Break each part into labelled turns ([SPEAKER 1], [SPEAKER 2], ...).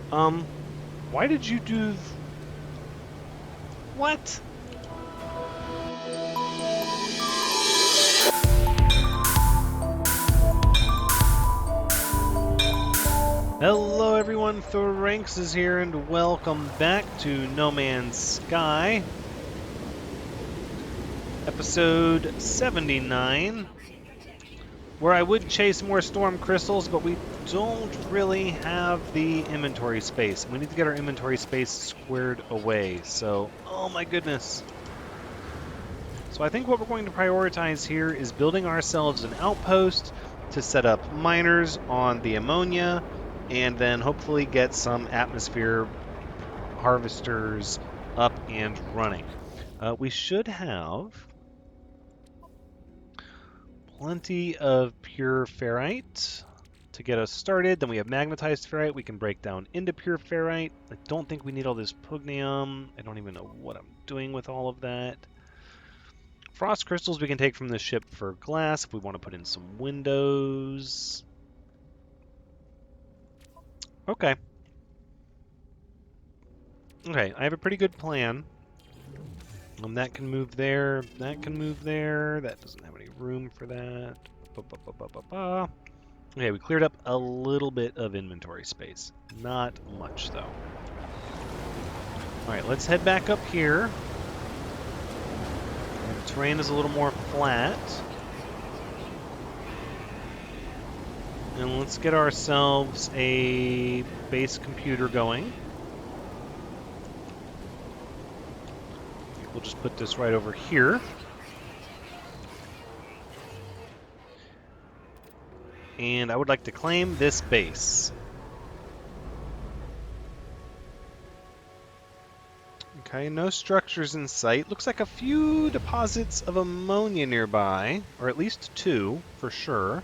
[SPEAKER 1] Why did you do... What? Hello everyone, Thranxes here, and welcome back to No Man's Sky, episode 79, where I would chase more storm crystals, but we don't really have the inventory space. We need to get our inventory space squared away, so, oh my goodness. So I think what we're going to prioritize here is building ourselves an outpost to set up miners on the ammonia, and then hopefully get some atmosphere harvesters up and running. We should have plenty of pure ferrite to get us started. Then we have magnetized ferrite we can break down into pure ferrite. I don't think we need all this pugnium. I don't even know what I'm doing with all of that. Frost crystals we can take from the ship for glass if we want to put in some windows. Okay. Okay, I have a pretty good plan. That can move there, that can move there, that doesn't have any room for that. Okay, we cleared up a little bit of inventory space. Not much, though. Alright, let's head back up here. The terrain is a little more flat. And let's get ourselves a base computer going. We'll just put this right over here. And I would like to claim this base. Okay, no structures in sight. Looks like a few deposits of ammonia nearby, or at least two, for sure.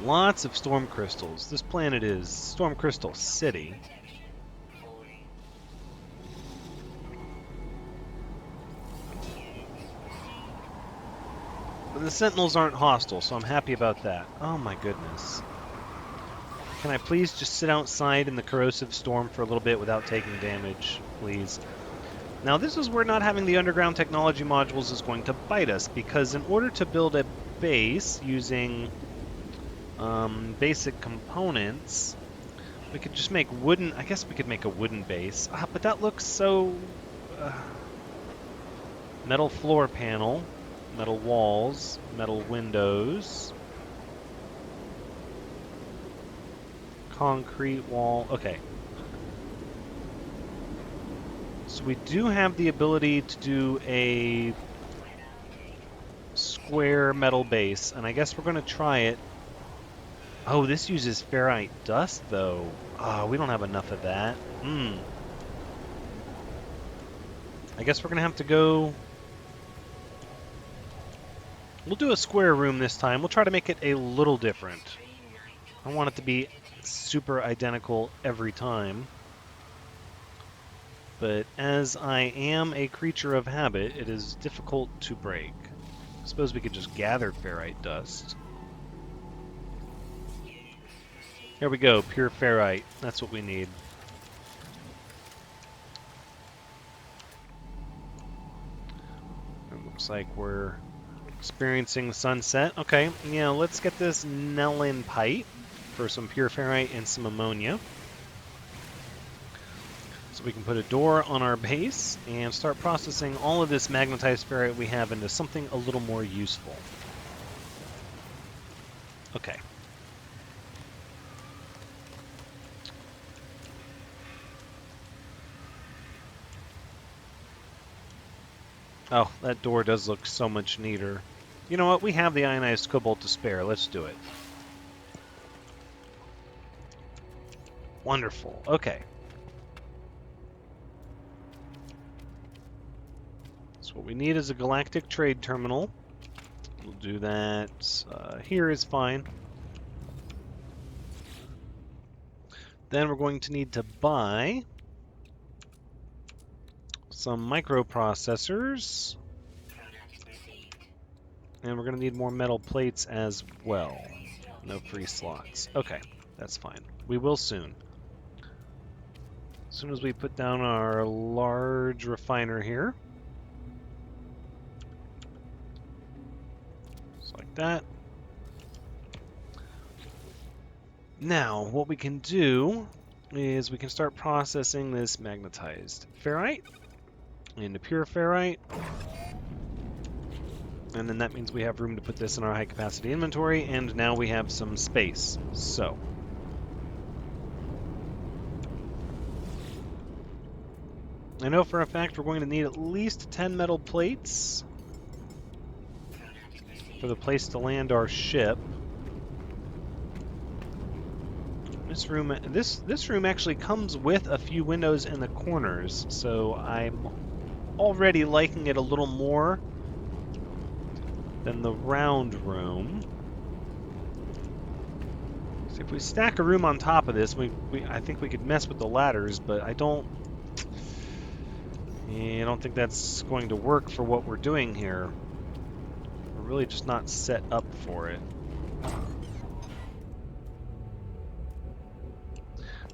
[SPEAKER 1] Lots of storm crystals. This planet is Storm Crystal City. But the Sentinels aren't hostile, so I'm happy about that. Oh my goodness. Can I please just sit outside in the corrosive storm for a little bit without taking damage, please? Now this is where not having the underground technology modules is going to bite us, because in order to build a base using basic components, we could just make wooden... I guess we could make a wooden base. But that looks so... metal floor panel, metal walls, metal windows, concrete wall. Okay. So we do have the ability to do a square metal base, and I guess we're going to try it. Oh, this uses ferrite dust, though. Oh, we don't have enough of that. I guess we're going to have to go... We'll do a square room this time. We'll try to make it a little different. I don't want it to be super identical every time. But as I am a creature of habit, it is difficult to break. I suppose we could just gather ferrite dust. Here we go, pure ferrite. That's what we need. It looks like we're experiencing the sunset. Okay, yeah, let's get this Nellin pipe for some pure ferrite and some ammonia. So we can put a door on our base and start processing all of this magnetized ferrite we have into something a little more useful. Okay. Oh, that door does look so much neater. You know what? We have the ionized cobalt to spare. Let's do it. Wonderful. Okay. So what we need is a galactic trade terminal. We'll do that. Here is fine. Then we're going to need to buy some microprocessors. And we're going to need more metal plates as well. No free slots. Okay, that's fine. We will soon. As soon as we put down our large refiner here. Just like that. Now, what we can do is we can start processing this magnetized ferrite into pure ferrite. And then that means we have room to put this in our high-capacity inventory, and now we have some space. So, I know for a fact we're going to need at least 10 metal plates for the place to land our ship. This room actually comes with a few windows in the corners, so I'm already liking it a little more than the round room. So if we stack a room on top of this, I think we could mess with the ladders, but I don't think that's going to work for what we're doing here. We're really just not set up for it.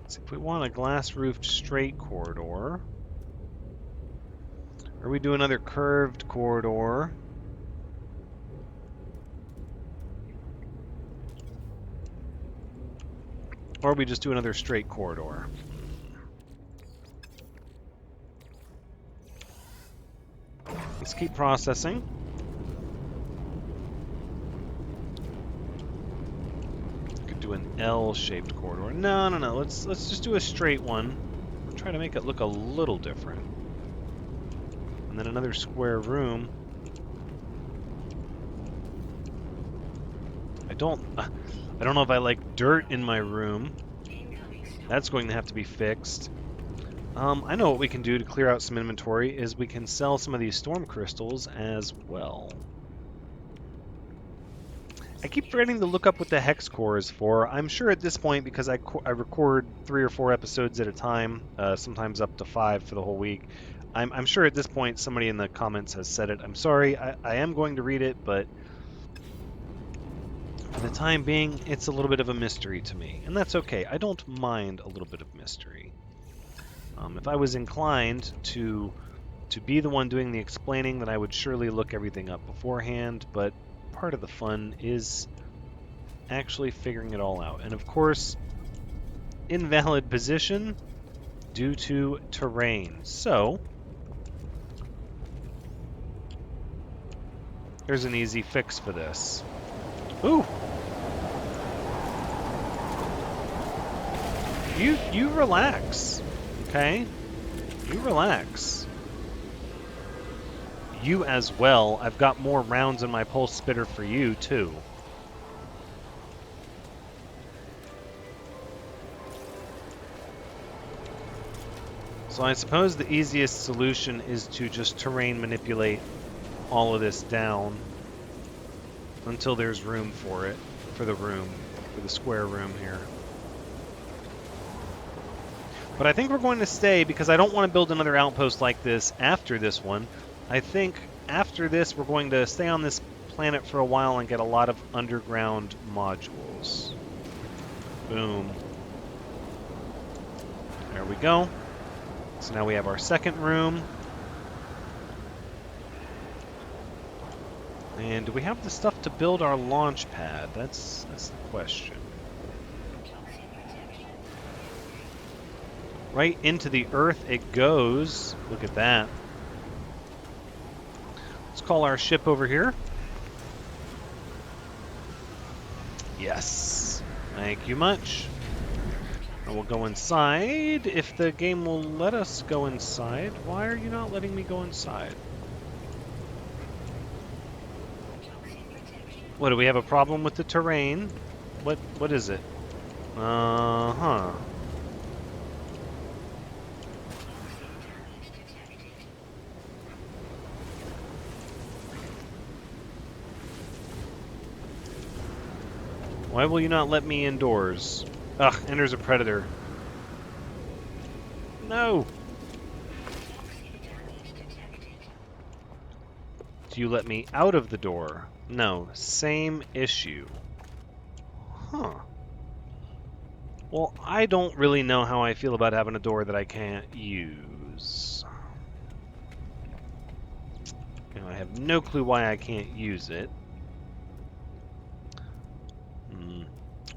[SPEAKER 1] So if we want a glass-roofed straight corridor, or we do another curved corridor, or we just do another straight corridor. Let's keep processing. Could do an L-shaped corridor. No. Let's just do a straight one. Try to make it look a little different. And then another square room. I don't know if I like dirt in my room. That's going to have to be fixed. I know what we can do to clear out some inventory is we can sell some of these storm crystals as well. I keep forgetting to look up what the hex core is for. I'm sure at this point, because I record 3 or 4 episodes at a time, sometimes up to 5 for the whole week, I'm sure at this point somebody in the comments has said it. I'm sorry, I am going to read it, but for the time being, it's a little bit of a mystery to me. And that's okay. I don't mind a little bit of mystery. If I was inclined to be the one doing the explaining, then I would surely look everything up beforehand, but part of the fun is actually figuring it all out. And of course, invalid position due to terrain. So, here's an easy fix for this. Ooh! You relax, okay? You relax. You as well. I've got more rounds in my pulse spitter for you, too. So I suppose the easiest solution is to just terrain manipulate all of this down until there's room for it, for the square room here. But I think we're going to stay because I don't want to build another outpost like this after this one. I think after this we're going to stay on this planet for a while and get a lot of underground modules. Boom. There we go. So now we have our second room. And do we have the stuff to build our launch pad? That's the question. Right into the earth it goes. Look at that. Let's call our ship over here. Yes. Thank you much. And we'll go inside if the game will let us go inside. Why are you not letting me go inside? What, do we have a problem with the terrain? What is it? Uh-huh. Why will you not let me indoors? Ugh, enters a predator. No! Do you let me out of the door? No, same issue. Huh. Well, I don't really know how I feel about having a door that I can't use. You know, I have no clue why I can't use it.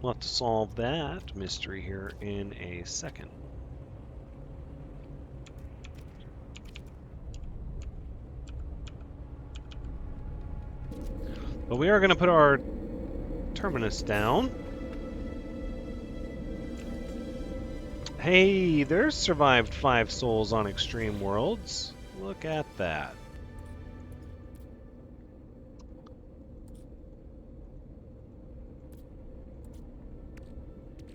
[SPEAKER 1] We'll have to solve that mystery here in a second. But we are going to put our terminus down. Hey, there's survived 5 souls on Extreme Worlds. Look at that.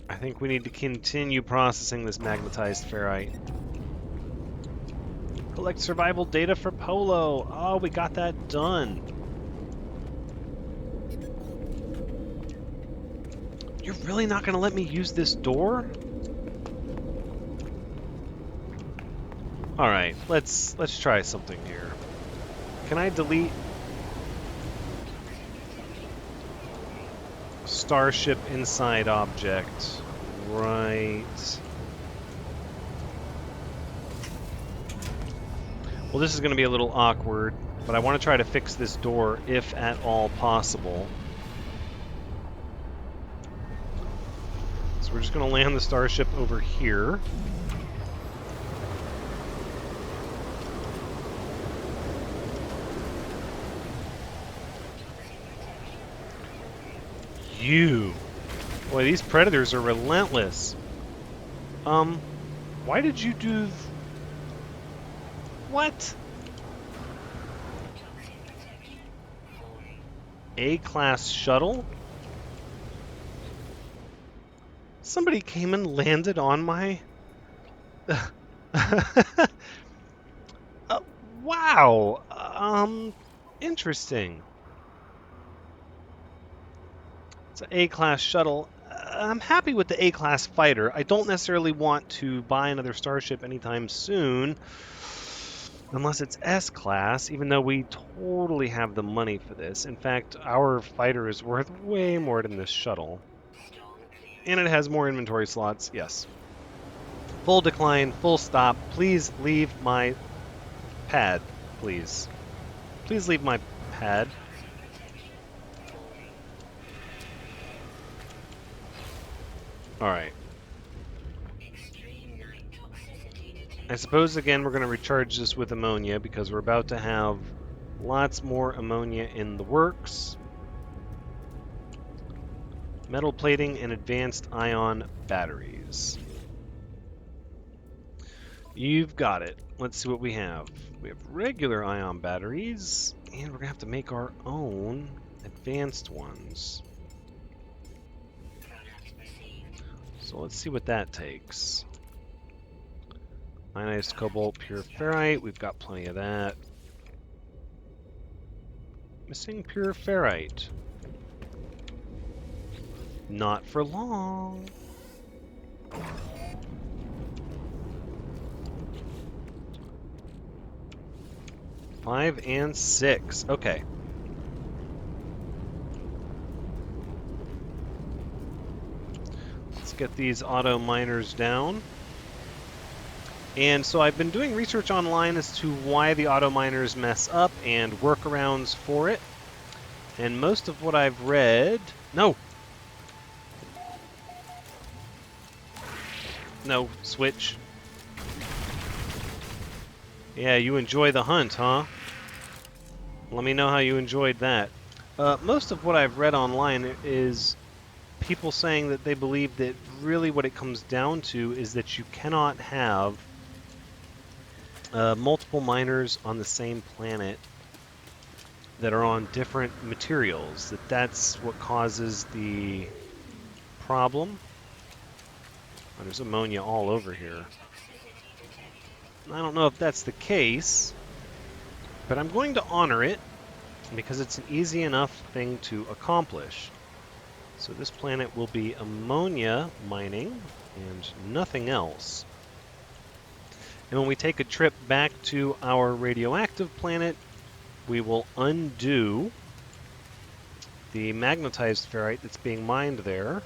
[SPEAKER 1] I think we need to continue processing this magnetized ferrite. Collect survival data for Polo. Oh, we got that done. You're really not going to let me use this door? All right, let's try something here. Can I delete Starship inside object? Right. Well, this is going to be a little awkward, but I want to try to fix this door if at all possible. So we're just going to land the Starship over here. Boy, these predators are relentless. Why did you do... What? A-class shuttle? Somebody came and landed on my... wow! Interesting. It's an A-class shuttle. I'm happy with the A-class fighter. I don't necessarily want to buy another starship anytime soon, unless it's S-class, even though we totally have the money for this. In fact, our fighter is worth way more than this shuttle. And it has more inventory slots, yes. Full decline, full stop. Please leave my pad, please. Please leave my pad. Alright. I suppose, again, we're going to recharge this with ammonia because we're about to have lots more ammonia in the works. Metal plating and advanced ion batteries. You've got it. Let's see what we have. We have regular ion batteries, and we're going to have to make our own advanced ones. So let's see what that takes. Ionized cobalt, pure ferrite. We've got plenty of that. Missing pure ferrite. Not for long. Five and 6. Okay. Let's get these auto miners down. And so I've been doing research online as to why the auto miners mess up and workarounds for it. And most of what I've read... No! No, switch. Yeah, you enjoy the hunt, huh? Let me know how you enjoyed that. Most of what I've read online is people saying that they believe that really what it comes down to is that you cannot have multiple miners on the same planet that are on different materials. That's what causes the problem. Oh, there's ammonia all over here. I don't know if that's the case, but I'm going to honor it because it's an easy enough thing to accomplish. So this planet will be ammonia mining and nothing else. And when we take a trip back to our radioactive planet, we will undo the magnetized ferrite that's being mined there.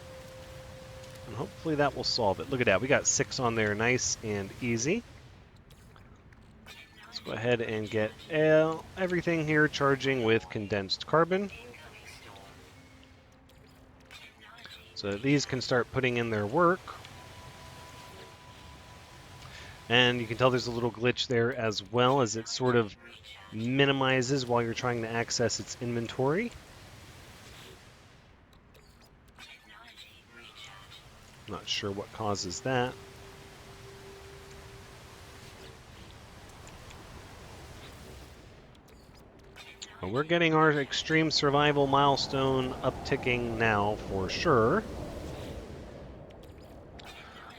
[SPEAKER 1] And hopefully that will solve it. Look at that. We got 6 on there. Nice and easy. Let's go ahead and get everything here charging with condensed carbon. So that these can start putting in their work. And you can tell there's a little glitch there as well, as it sort of minimizes while you're trying to access its inventory. Not sure what causes that. But we're getting our extreme survival milestone upticking now for sure.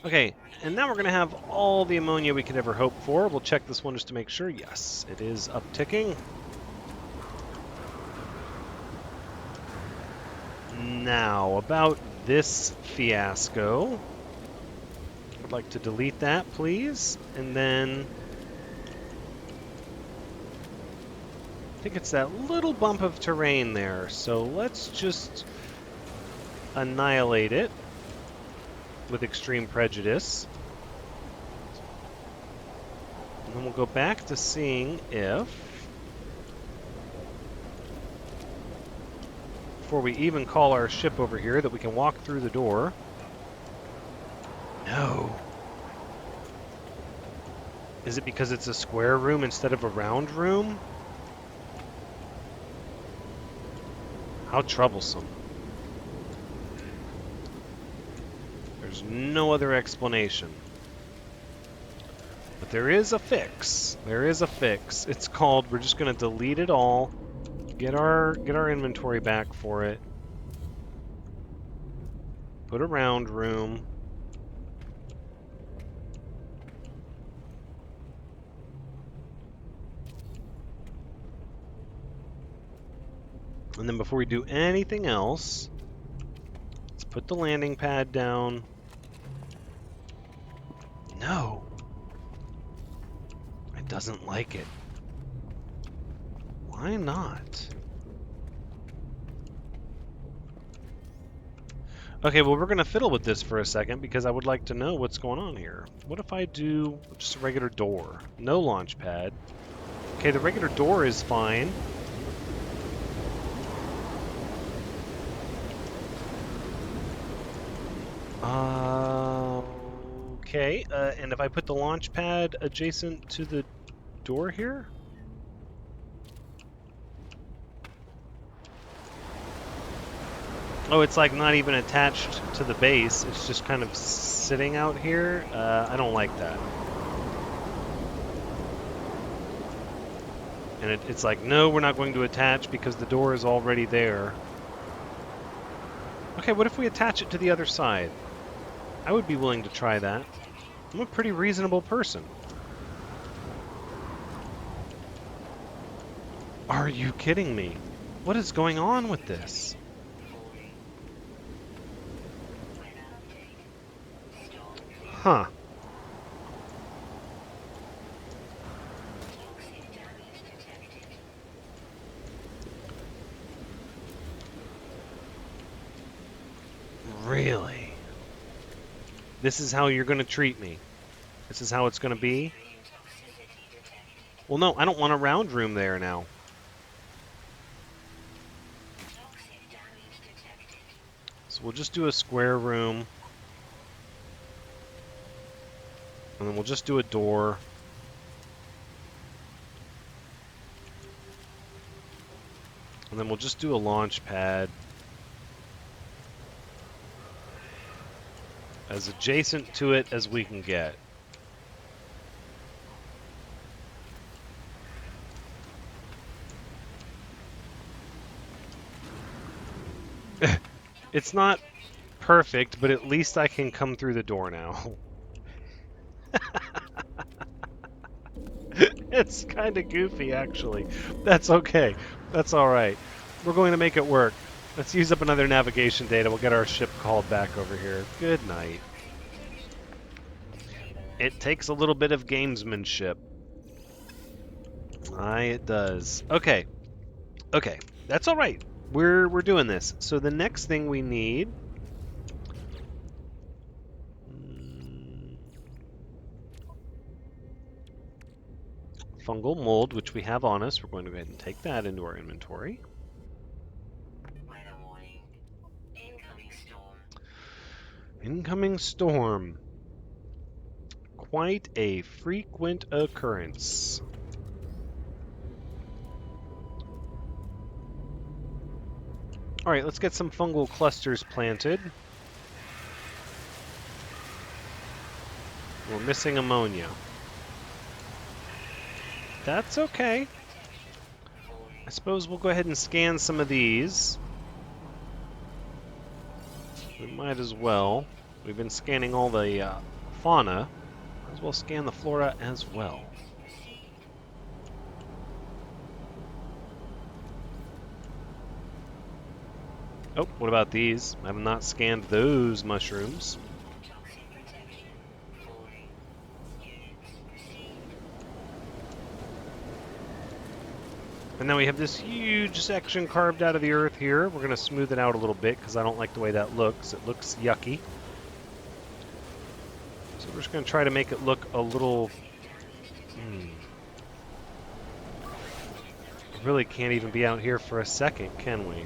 [SPEAKER 1] Okay, and now we're going to have all the ammonia we could ever hope for. We'll check this one just to make sure. Yes, it is upticking. Now, about this fiasco. I'd like to delete that, please. And then I think it's that little bump of terrain there. So let's just annihilate it with extreme prejudice. And then we'll go back to seeing if, before we even call our ship over here, that we can walk through the door. No. Is it because it's a square room instead of a round room? How troublesome. There's no other explanation. But there is a fix. There is a fix. It's called, we're just going to delete it all, get our inventory back for it, put a round room, and then before we do anything else, let's put the landing pad down. No. It doesn't like it. Why not? Okay, well, we're going to fiddle with this for a second because I would like to know what's going on here. What if I do just a regular door? No launch pad. Okay, the regular door is fine. Okay, and if I put the launch pad adjacent to the door here? Oh, it's like not even attached to the base. It's just kind of sitting out here. I don't like that. And it's like, no, we're not going to attach because the door is already there. Okay, what if we attach it to the other side? I would be willing to try that. I'm a pretty reasonable person. Are you kidding me? What is going on with this? Huh. Really? This is how you're going to treat me? This is how it's going to be? Well, no, I don't want a round room there now. So we'll just do a square room. And then we'll just do a door. And then we'll just do a launch pad. As adjacent to it as we can get. It's not perfect, but at least I can come through the door now. It's kind of goofy, actually. That's okay. That's all right. We're going to make it work. Let's use up another navigation data. We'll get our ship called back over here. Good night. It takes a little bit of gamesmanship. Aye, it does. Okay. Okay. That's all right. we're doing this. So the next thing we need. Fungal mold, which we have on us. We're going to go ahead and take that into our inventory.
[SPEAKER 2] Weather warning. Incoming storm.
[SPEAKER 1] Incoming storm. Quite a frequent occurrence. All right, let's get some fungal clusters planted. We're missing ammonia. That's okay. I suppose we'll go ahead and scan some of these. We might as well. We've been scanning all the fauna. Might as well scan the flora as well. Oh, what about these? I have not scanned those mushrooms. And now we have this huge section carved out of the earth here. We're going to smooth it out a little bit because I don't like the way that looks. It looks yucky. So we're just going to try to make it look a little... Really can't even be out here for a second, can we?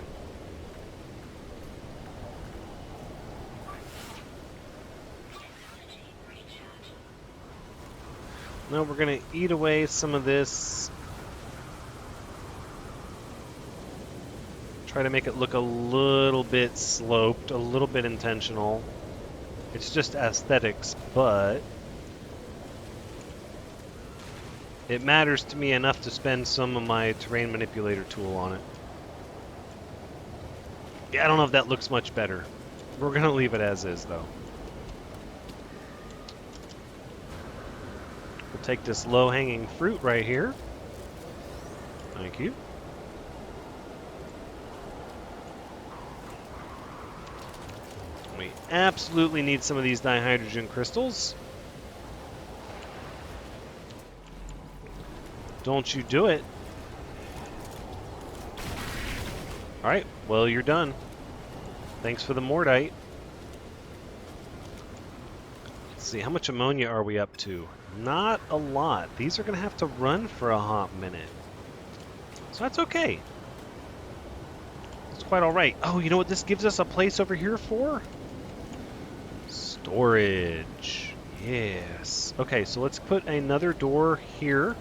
[SPEAKER 1] No, we're going to eat away some of this. Try to make it look a little bit sloped, a little bit intentional. It's just aesthetics, but it matters to me enough to spend some of my terrain manipulator tool on it. Yeah, I don't know if that looks much better. We're going to leave it as is, though. We'll take this low-hanging fruit right here. Thank you. We absolutely need some of these dihydrogen crystals. Don't you do it. Alright, well, you're done. Thanks for the mordite. Let's see, how much ammonia are we up to? Not a lot. These are going to have to run for a hot minute. So that's okay. It's quite alright. Oh, you know what this gives us a place over here for? Storage. Yes. Okay, so let's put another door here.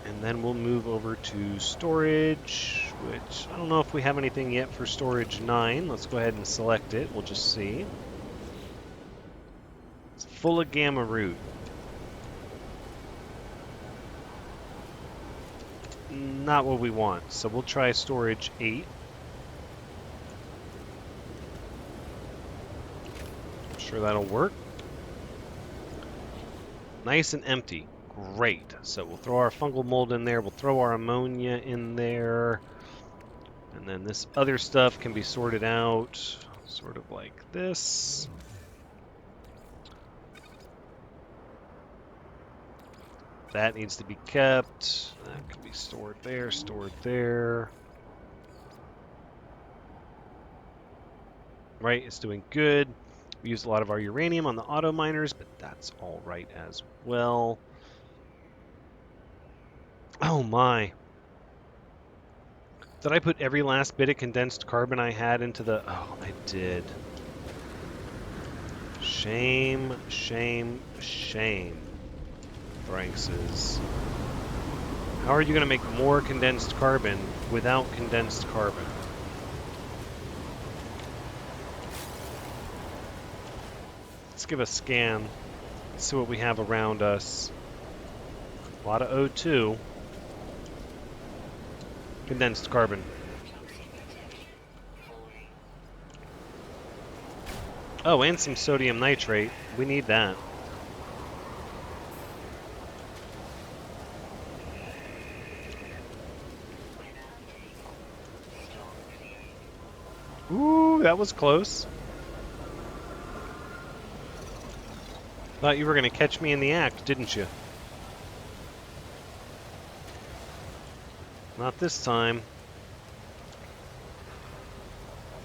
[SPEAKER 1] And then we'll move over to storage, which I don't know if we have anything yet for storage 9. Let's go ahead and select it. We'll just see. It's full of gamma root. Not what we want, so we'll try storage 8. I'm sure that'll work. Nice and empty. Great. So we'll throw our fungal mold in there. We'll throw our ammonia in there. And then this other stuff can be sorted out sort of like this. That needs to be kept. That can be stored there, stored there. Right, it's doing good. We used a lot of our uranium on the auto miners, but that's all right as well. Oh my. Did I put every last bit of condensed carbon I had into the... Oh, I did. Shame, shame, shame. Thranxes. How are you going to make more condensed carbon without condensed carbon? Let's give a scan. See what we have around us. A lot of O2. Condensed carbon. Oh, and some sodium nitrate. We need that. Ooh, that was close. Thought you were going to catch me in the act, didn't you? Not this time.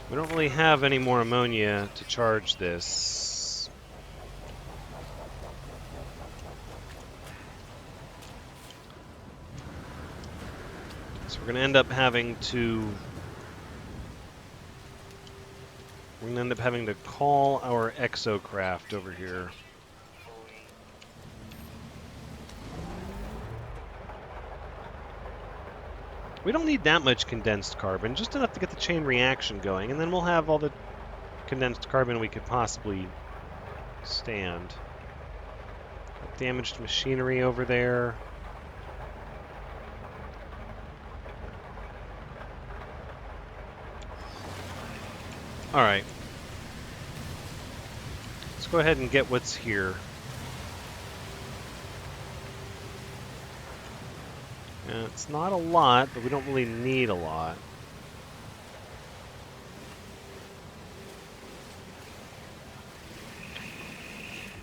[SPEAKER 1] We don't really have any more ammonia to charge this. So we're going to end up having to... We're going to end up having to call our exocraft over here. We don't need that much condensed carbon, just enough to get the chain reaction going, and then we'll have all the condensed carbon we could possibly stand. Damaged machinery over there. Alright. Let's go ahead and get what's here. It's not a lot, but we don't really need a lot.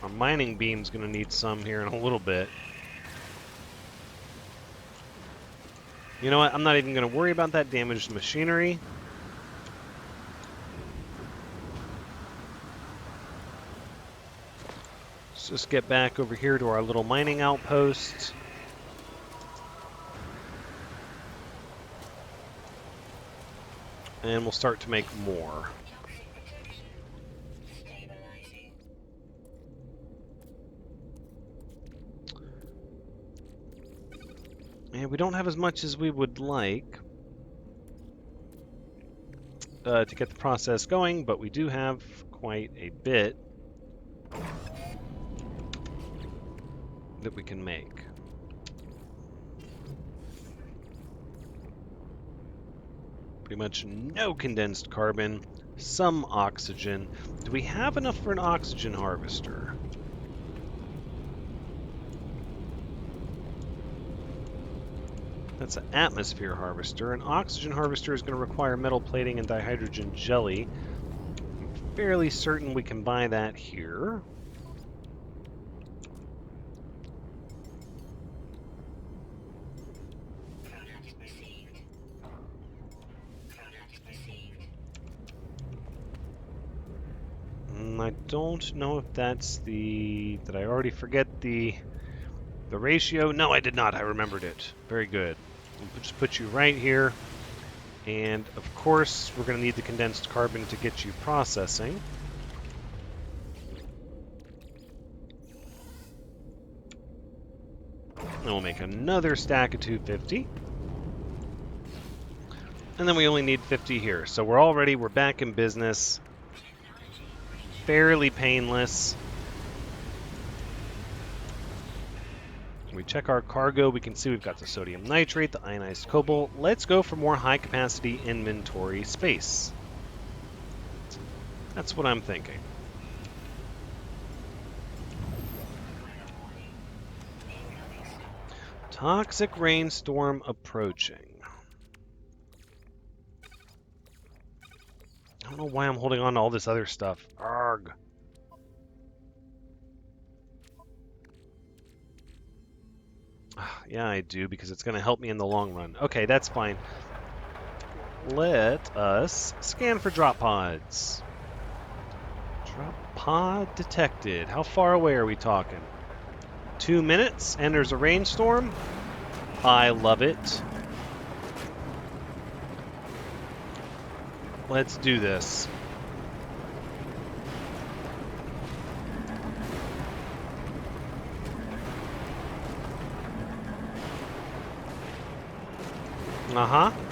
[SPEAKER 1] Our mining beam's going to need some here in a little bit. You know what? I'm not even going to worry about that damaged machinery. Let's just get back over here to our little mining outpost. And we'll start to make more. And we don't have as much as we would like to get the process going, but we do have quite a bit that we can make. Pretty much no condensed carbon, some oxygen. Do we have enough for an oxygen harvester? That's an atmosphere harvester. An oxygen harvester is going to require metal plating and dihydrogen jelly. I'm fairly certain we can buy that here. I don't know if that's the... Did I already forget the ratio? No, I did not. I remembered it. Very good. We'll just put you right here. And, of course, we're going to need the condensed carbon to get you processing. Then we'll make another stack of 250. And then we only need 50 here. So we're back in business. Fairly painless. We check our cargo, we can see we've got the sodium nitrate, the ionized cobalt. Let's go for more high capacity inventory space. That's what I'm thinking. Toxic rainstorm approaching. I don't know why I'm holding on to all this other stuff. Arg. Yeah, I do, because it's going to help me in the long run. Okay, that's fine. Let us scan for drop pods. Drop pod detected. How far away are we talking? 2 minutes, and there's a rainstorm? I love it. Let's do this.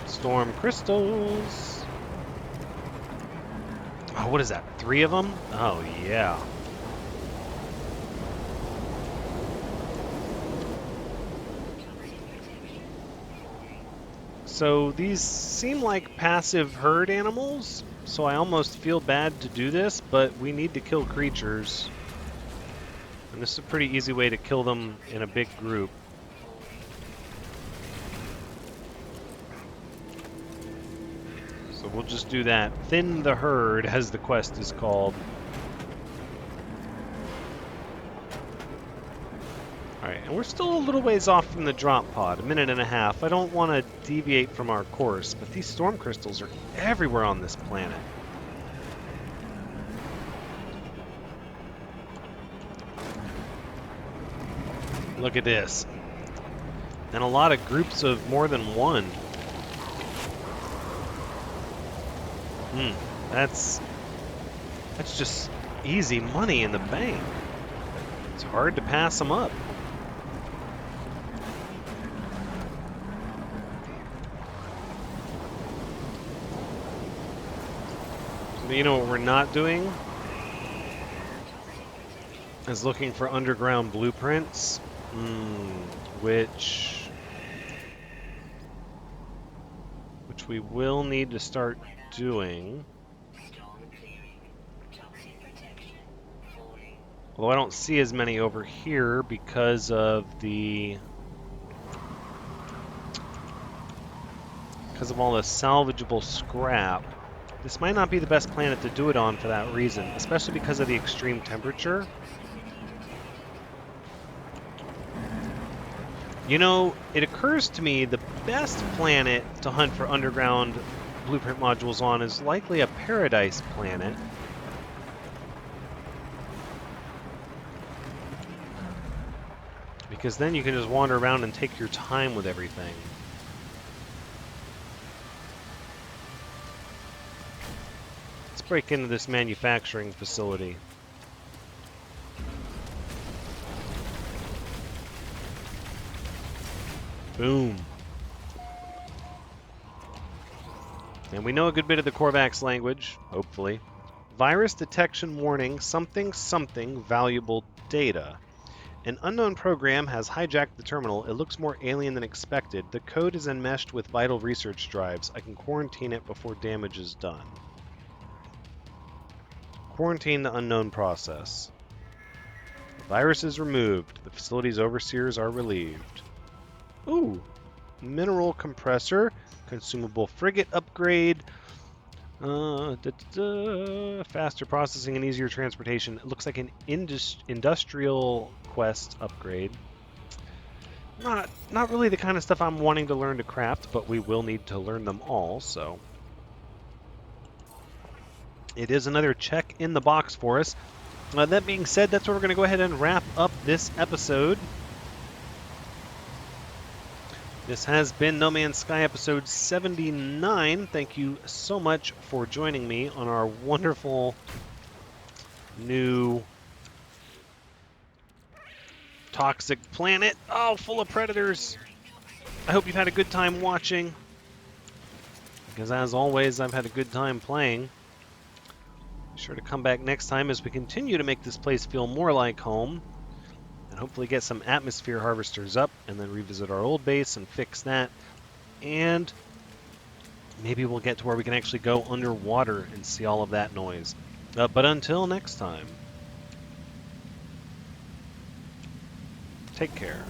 [SPEAKER 1] Storm crystals. Oh, what is that? 3 of them? Oh, yeah. So these seem like passive herd animals, so I almost feel bad to do this, but we need to kill creatures. And this is a pretty easy way to kill them in a big group. So we'll just do that. Thin the herd, as the quest is called. Alright, Alright, and we're still a little ways off from the drop pod, a minute and a half. I don't want to deviate from our course, but these storm crystals are everywhere on this planet. Look at this. And a lot of groups of more than one. That's just easy money in the bank. It's hard to pass them up. But you know what we're not doing? Is looking for underground blueprints, which we will need to start doing. Although I don't see as many over here because of all the salvageable scrap. This might not be the best planet to do it on for that reason, especially because of the extreme temperature. You know, it occurs to me the best planet to hunt for underground blueprint modules on is likely a paradise planet. Because then you can just wander around and take your time with everything. Let's break into this manufacturing facility. Boom. And we know a good bit of the Korvax language, hopefully. Virus detection warning, something something valuable data. An unknown program has hijacked the terminal. It looks more alien than expected. The code is enmeshed with vital research drives. I can quarantine it before damage is done. Quarantine the unknown process. The virus is removed. The facility's overseers are relieved. Ooh, mineral compressor, consumable frigate upgrade, faster processing and easier transportation. It looks like an industrial quest upgrade. Not really the kind of stuff I'm wanting to learn to craft, but we will need to learn them all, so. It is another check in the box for us. That being said, that's where we're going to go ahead and wrap up this episode. This has been No Man's Sky episode 79. Thank you so much for joining me on our wonderful new toxic planet. Oh, full of predators. I hope you've had a good time watching. Because as always, I've had a good time playing. Be sure to come back next time as we continue to make this place feel more like home. And hopefully get some atmosphere harvesters up and then revisit our old base and fix that. And maybe we'll get to where we can actually go underwater and see all of that noise. But until next time, take care.